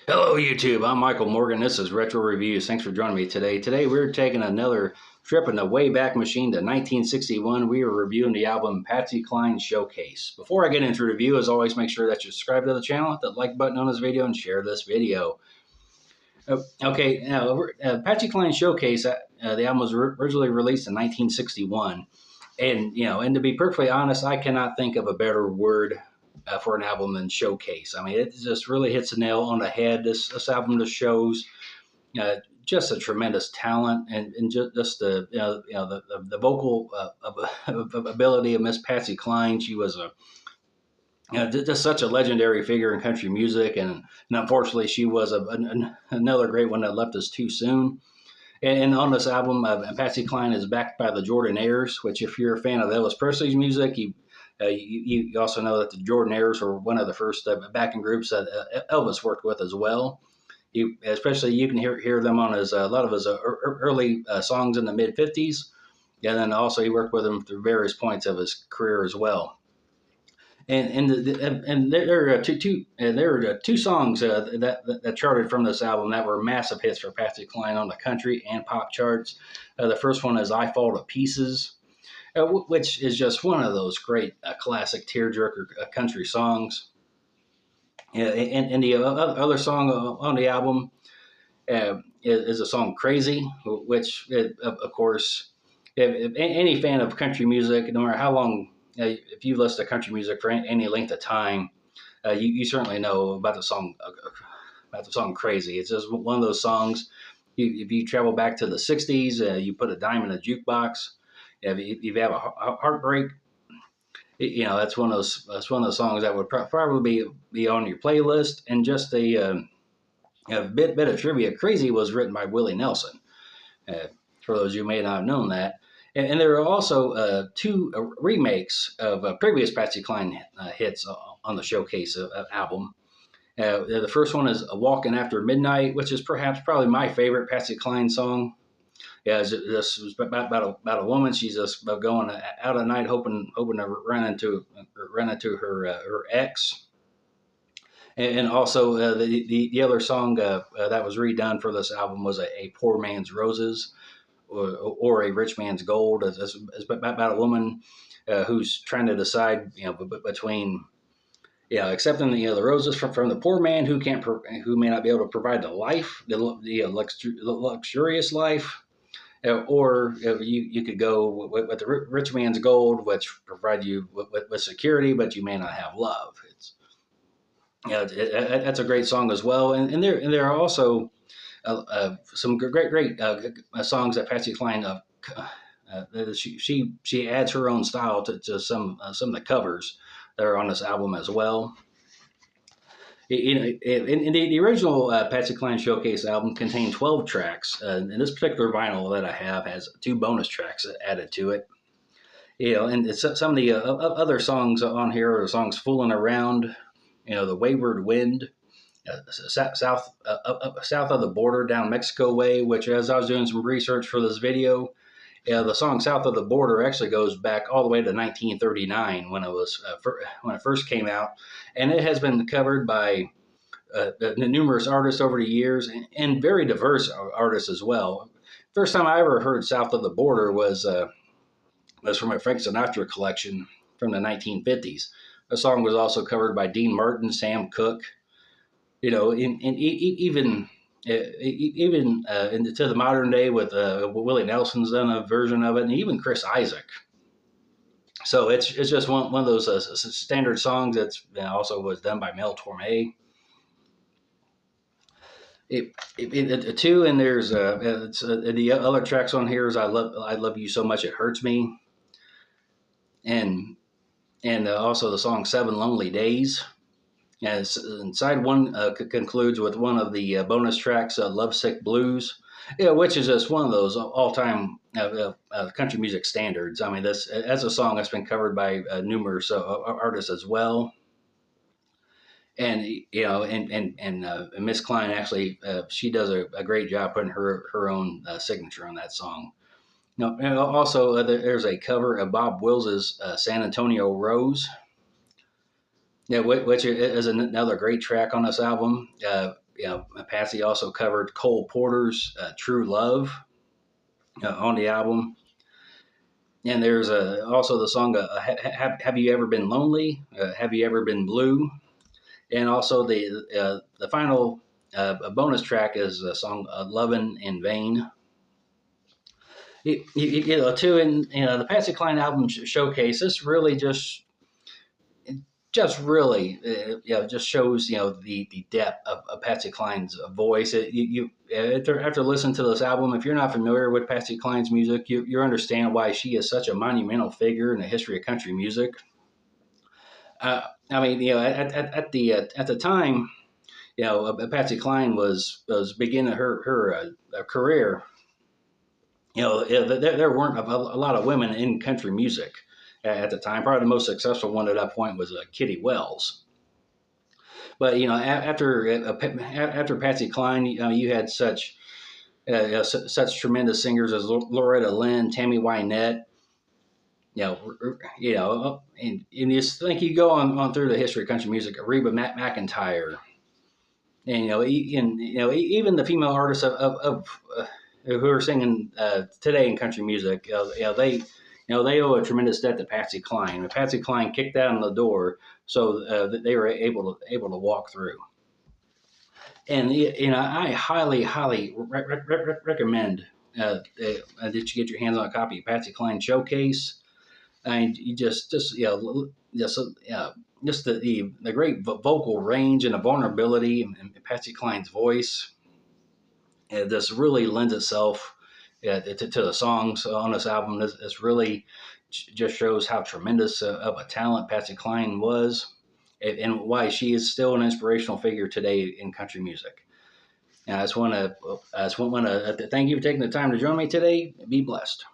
Hello, YouTube. I'm Michael Morgan. This is Retro Reviews. Thanks for joining me today. Today, we're taking another trip in the Wayback Machine to 1961. We are reviewing the album Patsy Cline Showcase. Before I get into the review, as always, make sure that you subscribe to the channel, hit that like button on this video, and share this video. Okay, now, Patsy Cline Showcase, the album was originally released in 1961. And to be perfectly honest, I cannot think of a better word for an album than showcase. I mean, it just really hits the nail on the head. This album just shows just a tremendous talent and just the vocal ability of Miss Patsy Cline. She was just such a legendary figure in country music, and unfortunately, she was another great one that left us too soon. And on this album, Patsy Cline is backed by the Jordanaires, which, if you're a fan of Elvis Presley's music, you also know that the Jordanaires were one of the first backing groups that Elvis worked with as well. Especially you can hear them on a lot of his early songs in the mid '50s, and then also he worked with them through various points of his career as well. And there are two songs that charted from this album that were massive hits for Patsy Cline on the country and pop charts. The first one is "I Fall to Pieces," which is just one of those great classic tearjerker country songs. And the other song on the album is a song "Crazy," which, of course, if any fan of country music, no matter how long, if you've listened to country music for any length of time, you certainly know about the song "Crazy." It's just one of those songs. If you travel back to the '60s, you put a dime in a jukebox. If you have a heartbreak, that's one of those songs that would probably be on your playlist. And just a bit of trivia: "Crazy" was written by Willie Nelson. Uh, for those of you who may not have known that. And there are also two remakes of previous Patsy Cline hits on the Showcase album. The first one is "Walking After Midnight," which is probably my favorite Patsy Cline song. Yeah, this was about a woman. She's just going out at night, hoping to run into her ex. And also the other song that was redone for this album was a "Poor Man's Roses," or "A Rich Man's Gold." It's about a woman who's trying to decide, between accepting the roses from the poor man who may not be able to provide the luxurious life, or you could go with the rich man's gold, which provide you with security, but you may not have love. That's a great song as well, and there are also some great songs that Patsy Cline she adds her own style to some of the covers that are on this album as well. In the original Patsy Cline Showcase album contained 12 tracks, and this particular vinyl that I have has two bonus tracks added to it. And some of the other songs on here are the songs "Fooling Around," "The Wayward Wind," south of the border, "Down Mexico Way," which, as I was doing some research for this video, the song "South of the Border" actually goes back all the way to 1939 when it first came out, and it has been covered by numerous artists over the years, and very diverse artists as well. First time I ever heard "South of the Border" was from a Frank Sinatra collection from the 1950s. The song was also covered by Dean Martin, Sam Cooke, even into the modern day with Willie Nelson's done a version of it, and even Chris Isaak. So it's just one of those standard songs that's also was done by Mel Torme. Too, and there's the other tracks on here is "I Love You So Much It Hurts Me," and also the song "7 Lonely Days." And side one concludes with one of the bonus tracks, "Lovesick Blues," which is just one of those all-time country music standards. I mean, that's a song that's been covered by numerous artists as well. And Miss Cline actually she does a great job putting her own signature on that song. And also there's a cover of Bob Wills's "San Antonio Rose." Yeah, which is another great track on this album. Patsy also covered Cole Porter's "True Love" on the album. And there's also the song "Have You Ever Been Lonely?" "Have You Ever Been Blue?" And also the final bonus track is the song "Lovin' in Vain." Too, in the Patsy Cline album showcase, this really just really just shows the depth of Patsy Cline's voice. After listening to this album, if you're not familiar with Patsy Cline's music, you understand why she is such a monumental figure in the history of country music. I mean, at the time, Patsy Cline was beginning her career. There weren't a lot of women in country music at the time. Probably the most successful one at that point was Kitty Wells. But after Patsy Cline, you had such tremendous singers as Loretta Lynn, Tammy Wynette. And you think you go on through the history of country music, Reba McEntire, and even the female artists of who are singing today in country music, they owe a tremendous debt to Patsy Cline. Patsy Cline kicked down the door, so they were able to walk through. And I highly recommend that you get your hands on a copy of Patsy Cline Showcase. And you just the great vocal range and the vulnerability in Patsy Cline's voice. This really lends itself to the songs on this album. This really just shows how tremendous of a talent Patsy Cline was, and why she is still an inspirational figure today in country music. And I just want to thank you for taking the time to join me today. Be blessed.